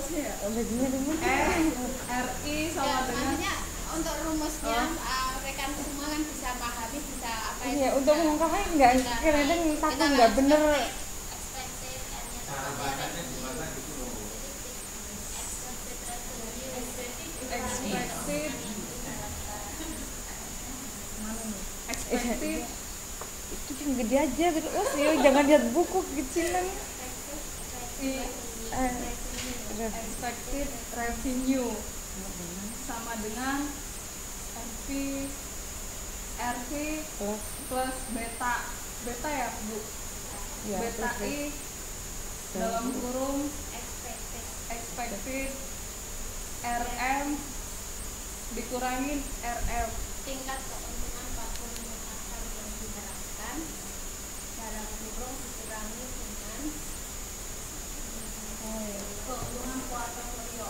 rumusnya ya. Bajunya RI sama dengan maksudnya untuk rumusnya rekan semua kan bisa pahami, bisa apa itu. Iya, untuk mengungkapnya enggak kadang takut enggak bener. Expected and cara bacanya gimana gitu loh. expected Itu cuma gede aja gitu. Oh, sih, jangan lihat buku kecilan. expected revenue sama dengan RV plus beta ya Bu, Ya, beta terus, I dalam kurung expected RM dikurangin RF tingkat keuntungan 45 pasar yang diharapkan dalam kurung dikurangi dengan keuntungan portofolio.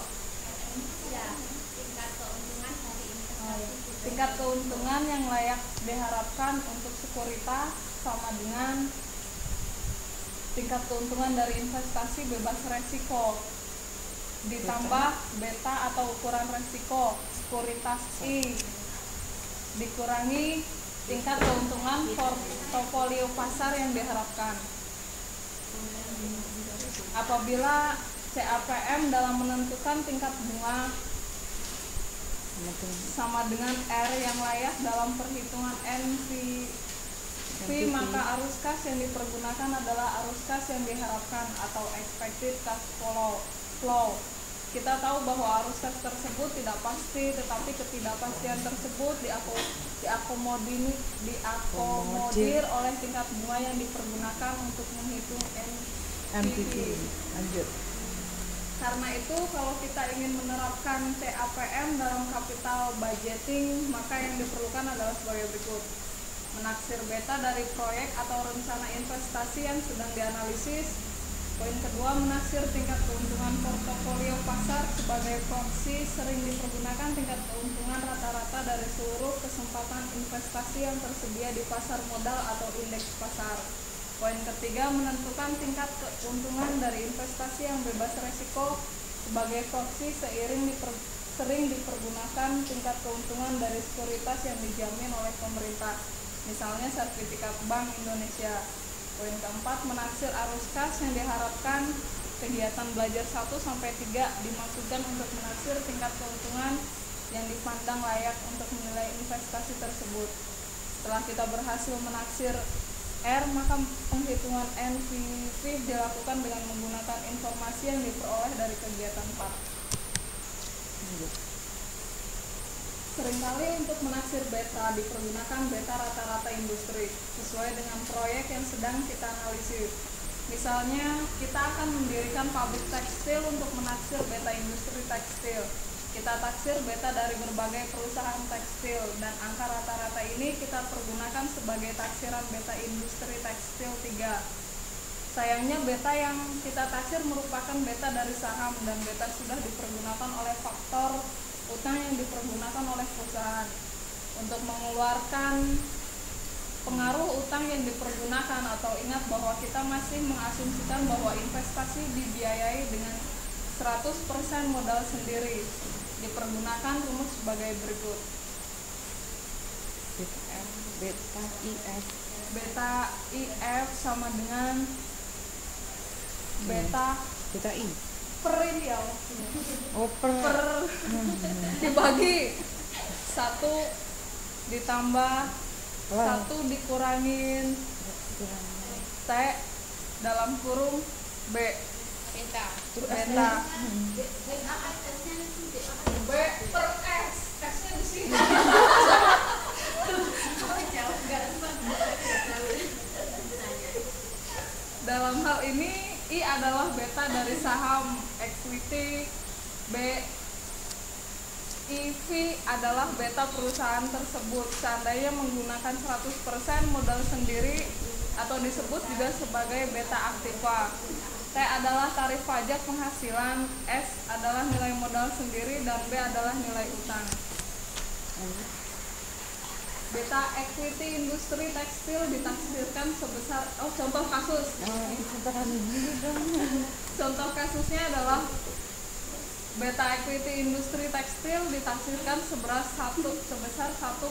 Ya, tingkat keuntungan dari investasi. tingkat keuntungan yang layak diharapkan untuk sekuritas sama dengan tingkat keuntungan dari investasi bebas resiko ditambah beta atau ukuran resiko sekuritas I dikurangi tingkat keuntungan portofolio pasar yang diharapkan. Apabila CAPM dalam menentukan tingkat bunga sama dengan R yang layak dalam perhitungan NPV, maka arus kas yang dipergunakan adalah arus kas yang diharapkan atau expected cash flow. Kita tahu bahwa arus kas tersebut tidak pasti, tetapi ketidakpastian tersebut diakomodir oleh tingkat bunga yang dipergunakan untuk menghitung NPV. Lanjut. Karena itu kalau kita ingin menerapkan CAPM dalam capital budgeting, maka yang diperlukan adalah sebagai berikut. Menaksir beta dari proyek atau rencana investasi yang sedang dianalisis. Poin kedua, menaksir tingkat keuntungan portofolio pasar. Sebagai proksi sering dipergunakan tingkat keuntungan rata-rata dari seluruh kesempatan investasi yang tersedia di pasar modal atau indeks pasar. Poin ketiga, menentukan tingkat keuntungan dari investasi yang bebas resiko. Sebagai proksi sering dipergunakan tingkat keuntungan dari sekuritas yang dijamin oleh pemerintah, misalnya sertifikat Bank Indonesia. Poin keempat, menaksir arus kas yang diharapkan. Kegiatan belajar 1-3 dimaksudkan untuk menaksir tingkat keuntungan yang dipandang layak untuk menilai investasi tersebut. Setelah kita berhasil menaksir R, maka penghitungan NPV dilakukan dengan menggunakan informasi yang diperoleh dari kegiatan 4. Seringkali untuk menaksir beta dipergunakan beta rata-rata industri sesuai dengan proyek yang sedang kita analisis. Misalnya, kita akan mendirikan pabrik tekstil untuk menaksir beta industri tekstil. Kita taksir beta dari berbagai perusahaan tekstil dan angka rata-rata ini kita pergunakan sebagai taksiran beta industri tekstil 3. Sayangnya beta yang kita taksir merupakan beta dari saham dan beta sudah dipergunakan oleh faktor utang yang dipergunakan oleh perusahaan. Untuk mengeluarkan pengaruh utang yang dipergunakan atau ingat bahwa kita masih mengasumsikan bahwa investasi dibiayai dengan 100% modal sendiri. Dipergunakan rumus sebagai berikut. Beta IF sama dengan beta I. per ini ya. Per Dibagi 1 ditambah 1 dikurangin T dalam kurung B Beta. beta B per S S-nya di sini. Dalam hal ini I adalah beta dari saham equity, B EV adalah beta perusahaan tersebut. Seandainya menggunakan 100% modal sendiri atau disebut juga sebagai beta aktiva. T adalah tarif pajak penghasilan, S adalah nilai modal sendiri, dan B adalah nilai utang. Beta equity industri tekstil ditaksirkan sebesar contoh kasus. Contoh kasusnya adalah beta equity industri tekstil ditafsirkan sebesar 1,32.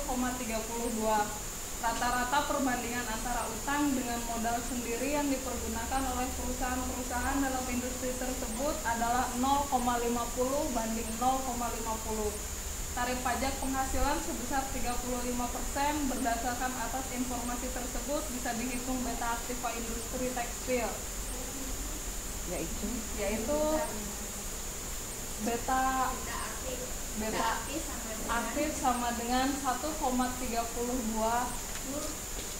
Rata-rata perbandingan antara utang dengan modal sendiri yang dipergunakan oleh perusahaan-perusahaan dalam industri tersebut adalah 0,50 banding 0,50. Tarif pajak penghasilan sebesar 35% berdasarkan atas informasi tersebut bisa dihitung beta aktiva industri tekstil, yaitu beta aktif sama dengan 1,32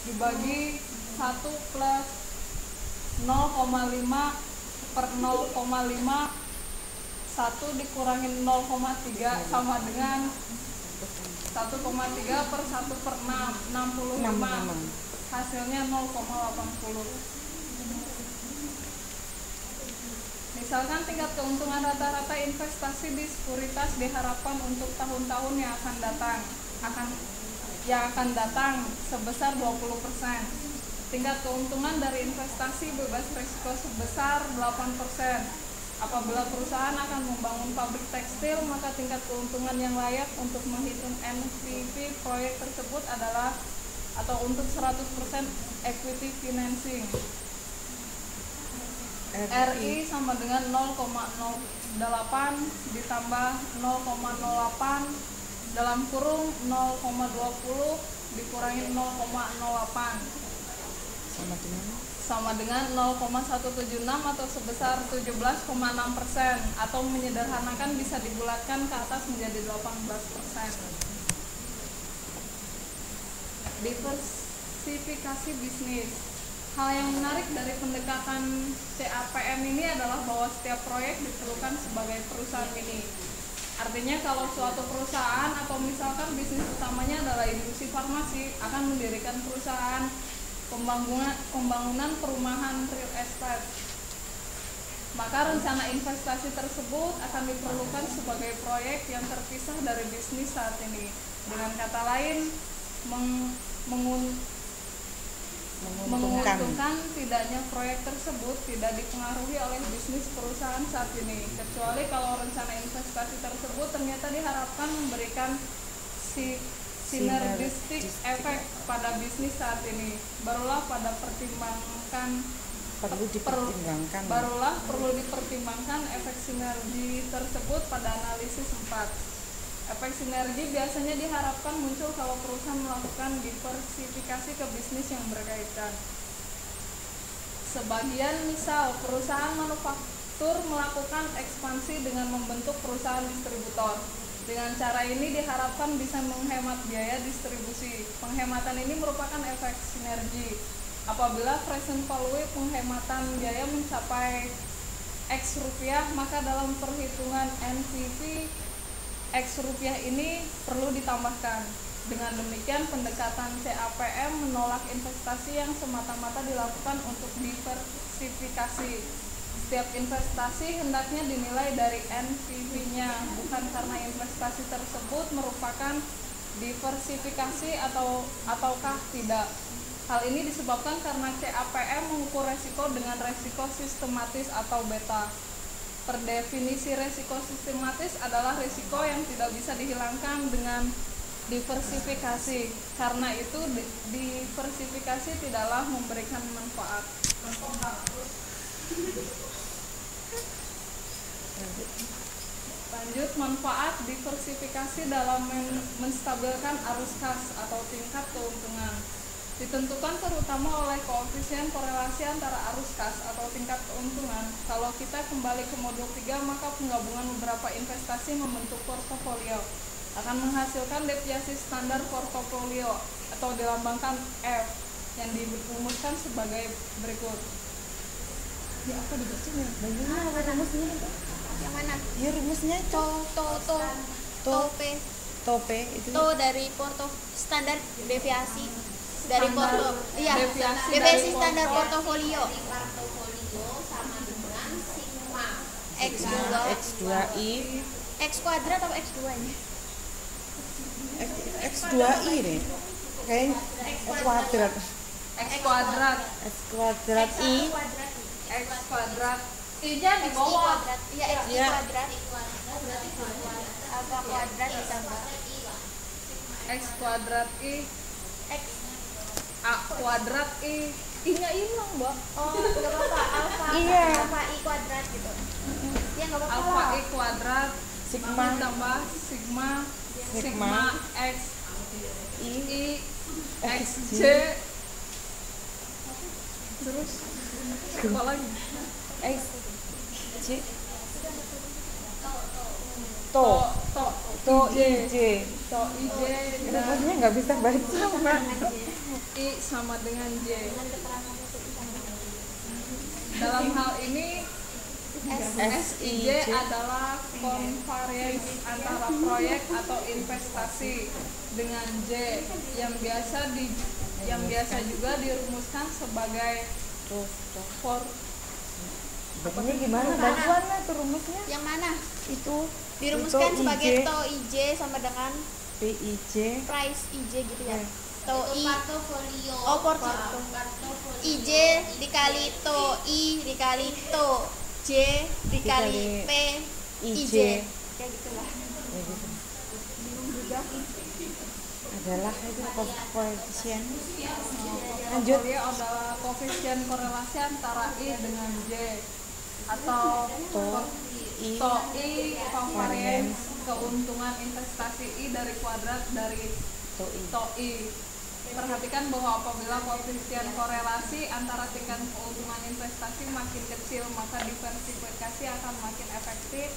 dibagi 1 plus 0,5 per 0,5, 1 dikurangin 0,3 sama dengan 1,3 per 1 per 65, hasilnya 0,80. Misalkan tingkat keuntungan rata-rata investasi di sekuritas diharapkan untuk tahun-tahun yang akan datang sebesar 20%. Tingkat keuntungan dari investasi bebas risiko sebesar 8%. Apabila perusahaan akan membangun pabrik tekstil, maka tingkat keuntungan yang layak untuk menghitung NPV proyek tersebut adalah atau untuk 100% equity financing. RI sama dengan 0,08 ditambah 0,08 dalam kurung 0,20 dikurangi 0,08 sama dengan 0,176 atau sebesar 17,6%, atau menyederhanakan bisa dibulatkan ke atas menjadi 18%. Diversifikasi bisnis. Hal yang menarik dari pendekatan CAPM ini adalah bahwa setiap proyek diperlukan sebagai perusahaan mini. Artinya kalau suatu perusahaan atau misalkan bisnis utamanya adalah industri farmasi akan mendirikan perusahaan pembangunan perumahan real estate, maka rencana investasi tersebut akan diperlukan sebagai proyek yang terpisah dari bisnis saat ini. Dengan kata lain, menguntungkan tidaknya proyek tersebut tidak dipengaruhi oleh bisnis perusahaan saat ini, kecuali kalau rencana investasi tersebut ternyata diharapkan memberikan sinergistik efek pada bisnis saat ini. Barulah perlu dipertimbangkan efek sinergi tersebut pada analisis 4. Efek sinergi biasanya diharapkan muncul kalau perusahaan melakukan diversifikasi ke bisnis yang berkaitan. Sebagian misal, perusahaan manufaktur melakukan ekspansi dengan membentuk perusahaan distributor. Dengan cara ini diharapkan bisa menghemat biaya distribusi. Penghematan ini merupakan efek sinergi. Apabila present value penghematan biaya mencapai X rupiah, maka dalam perhitungan NPV X rupiah ini perlu ditambahkan. Dengan demikian, pendekatan CAPM menolak investasi yang semata-mata dilakukan untuk diversifikasi. Setiap investasi hendaknya dinilai dari NPV-nya, bukan karena investasi tersebut merupakan diversifikasi ataukah tidak. Hal ini disebabkan karena CAPM mengukur resiko dengan resiko sistematis atau beta. Per definisi resiko sistematis adalah risiko yang tidak bisa dihilangkan dengan diversifikasi. Karena itu diversifikasi tidaklah memberikan manfaat. Lanjut, manfaat diversifikasi dalam menstabilkan arus kas atau tingkat keuntungan. Ditentukan terutama oleh koefisien korelasi antara arus kas atau tingkat keuntungan. Kalau kita kembali ke modul 3, maka penggabungan beberapa investasi membentuk portofolio akan menghasilkan deviasi standar portofolio atau dilambangkan F yang dirumuskan sebagai berikut. Ya apa dibacanya? Bagaimana apa rumusnya? Yang mana? Ya rumusnya tope itu. To dari porto standar deviasi dari Standar deviasi standar portofolio Portofolio sama dengan sigma X2I X kuadrat atau X2 ini? X2I deh. Kayaknya X kuadrat X kuadrat I X kuadrat I-nya di X I bawah. kuadrat. Iya, X I Iya. kuadrat. Alfa kuadrat ditambah X kuadrat I X. A kuadrat I. I-nya hilang, Mbak. Oh, enggak apa-apa. Iya. Alfa I kuadrat gitu. Ya enggak apa-apa. Alfa lah. I kuadrat Sigma ditambah sigma X I X J terus apa lagi? X C To To to To I J. to I J dan Rumusnya nggak bisa baca Mbak. I sama dengan J. Dalam hal ini SIJ adalah konvarians antara proyek atau investasi dengan J yang biasa juga dirumuskan sebagai for Bacanya gimana? Bantuannya tuh rumusnya? Yang mana? Itu Dirumuskan itu sebagai IJ. to IJ sama dengan P I J. price IJ gitu ya. Ya. To Itu I portofolio. Oh, portofolio. Portofolio. IJ dikali to I dikali to J dikali P IJ. Ya gitulah. Ya gitu. Adalah itu koefisien. Lanjut. Portofolio adalah koefisien korelasi antara I dengan J atau I to I konvarians keuntungan investasi I dari kuadrat dari To I. to I. Perhatikan bahwa apabila koefisien korelasi antara tingkat keuntungan investasi makin kecil, maka diversifikasi akan makin efektif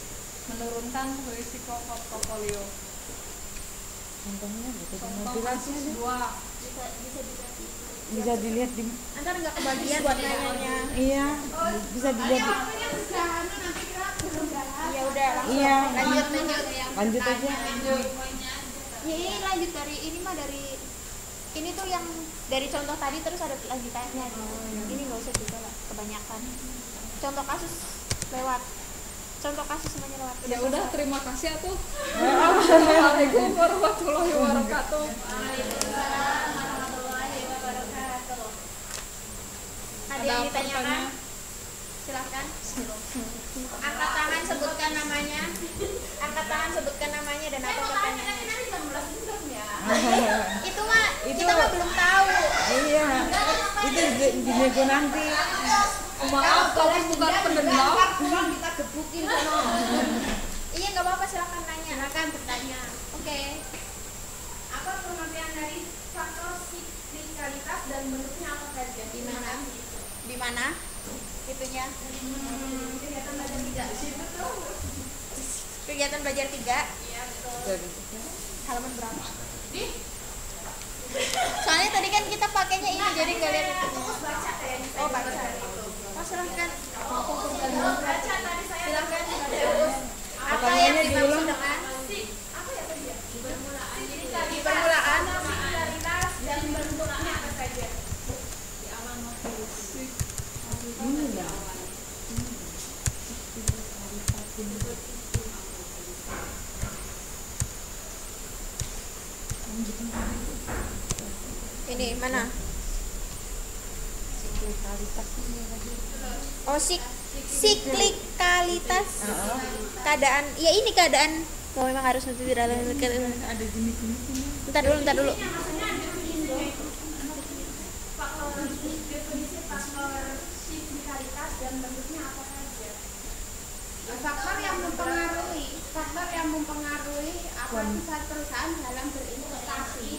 menurunkan risiko portofolio. Contohnya gitu. Contoh kasus 2. Bisa dilihat di Ntar nggak kebagian buat nanya. iya bisa dilihat di, Ya udah langsung. iya Lanjut. lanjut aja. Ya ini lanjut dari ini mah dari ini tuh yang dari contoh tadi terus ada lanjutannya. Ini nggak usah juga lah kebanyakan. Contoh kasus lewat. Contoh kasus semuanya lewat. Ya udah, terima kasih atuh. Assalamualaikum warahmatullahi wabarakatuh. Ada yang Ada ditanyakan? pertanyaan? Silahkan. Angkat tangan, sebutkan namanya. Angkat tangan, sebutkan namanya dan apa pertanyaannya. Itu mah kita mah belum tahu. Iya itu di nego nanti. Maaf, kamu bukan pendendam. Kita gebukin sono. Iya nggak apa-apa, silakan nanya. Silakan bertanya. Oke. Apa pengertian dari faktor siklikalitas dan bentuknya apa saja? Di mana? Di mana? Itunya. Kegiatan belajar tidak sih betul. Kegiatan belajar 3. Iya betul. Halaman berapa? Soalnya tadi kan kita pakainya ini jadi nggak lihat itu. Baca kayaknya. Oh baca. Oh silahkan. Baca tadi saya. Silahkan. Apa yang Pertanyaannya dimaksud diulang. dengan Apa ya tadi ya? Di permulaan. di permulaan? Siklikalitas dan bentuknya apa saja? Ini lah. Ini mana? Siklikalitas ini lagi. Oh siklikalitas. Keadaan. Ya ini keadaan. Oh memang harus nanti Ada jenis-jenis ini. Bentar dulu. Definisi faktor siklikalitas dan bentuknya apa saja? Faktor yang mempengaruhi aktivitas perusahaan dalam berinvestasi.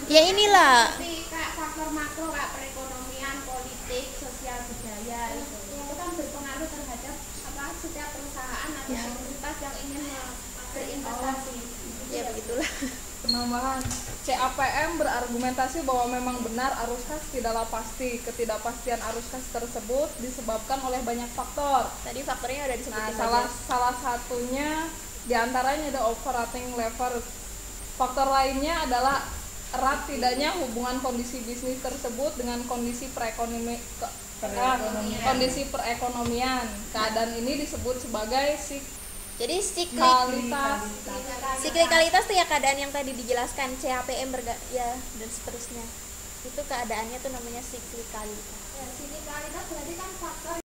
Ya inilah. Seperti kayak faktor makro kayak perekonomian, politik, sosial, budaya itu kan berpengaruh terhadap setiap perusahaan atau komunitas yang ingin berinvestasi. Ya begitulah. Penambahan CAPM berargumentasi bahwa memang benar arus kas tidaklah pasti. Ketidakpastian arus kas tersebut disebabkan oleh banyak faktor. Tadi faktornya udah disebutin. Nah, salah satunya diantaranya ada operating lever. Faktor lainnya adalah erat tidaknya hubungan kondisi bisnis tersebut dengan kondisi perekonomian. Keadaan ini disebut sebagai Jadi siklikalitas. siklikalitas tuh ya keadaan yang tadi dijelaskan CAPM ya dan seterusnya. Itu keadaannya tuh namanya siklikalitas. Ya, sinikalitas berarti kan faktor